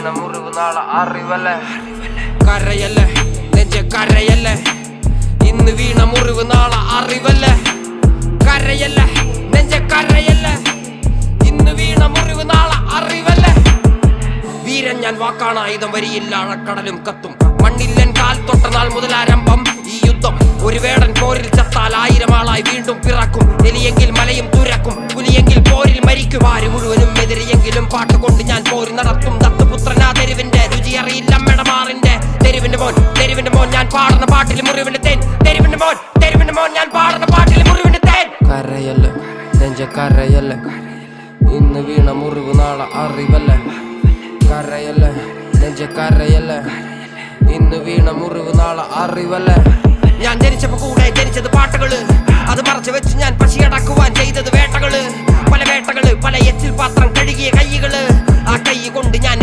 വീണ മുറിവ് നാളെ അറിവല്ലേ. കരയല്ലേ നെഞ്ച കരയല്ലേ, ഇന്ന് വീണ മുറിവ് നാളെ അറിവല്ലേ. കരയല്ലേ നെഞ്ച കരയല്ലേ, ഇന്ന് വീണ മുറിവ് നാളെ അറിവല്ലേ. വീരൻ ഞാൻ വാക്കാണ് ആയുധം, വരിയില്ല അഴക്കടലും കത്തും. മണ്ണില്ലൻ കാൽ തൊട്ട നാൾ മുതലാരംഭം ഈ യുദ്ധം. ഒരു വേടൻ പോരിൽ ചത്താൽ 1000 ആളായി വീണ്ടും പിറക്കും. എലിയെങ്കിൽ മലയും തുരക്കും, പുലിയെങ്കിൽ പോരിൽ മരിക്കും. ആര് മുഴുവനും എതിരെയെങ്കിലും പാട്ടുകൊണ്ട് ഞാൻ പോരി നടത്തും. ദത്തുപുത്രനാ തെരുവിന്റെ രുചി അറിയില്ല മെടമാറിന്റെ. തെരുവിന്റെ മോൻ ഞാൻ പാടുന്ന പാട്ടിൽ മുറിവിന്റെ തേൻ. തെരുവിന്റെ മോൻ ഞാൻ പാടുന്ന പാട്ടിൽ മുറിവിന്റെ തേൻ. കരയല്ല നെഞ്ച കരയല്ല, ഇന്ന് വീണ മുറിവ് നാളെ അറിവല്ലേ. കരയല്ല നെഞ്ച കരയല്ല, ഇന്ന് വീണ മുറിവ് നാളെ അറിവല്ലേ. ഞാൻ ജനിച്ചപ്പോ കൂടെ ജനിച്ചത് പാട്ടുകള്, അത് മറച്ചു വെച്ച് ഞാൻ പശിയടക്കുവാൻ ചെയ്തത് വേട്ടകള്. പല വേട്ടകള്, പല എച്ചിൽ പാത്രം കഴുകിയ കൈകള്. ആ കൈ കൊണ്ട് ഞാൻ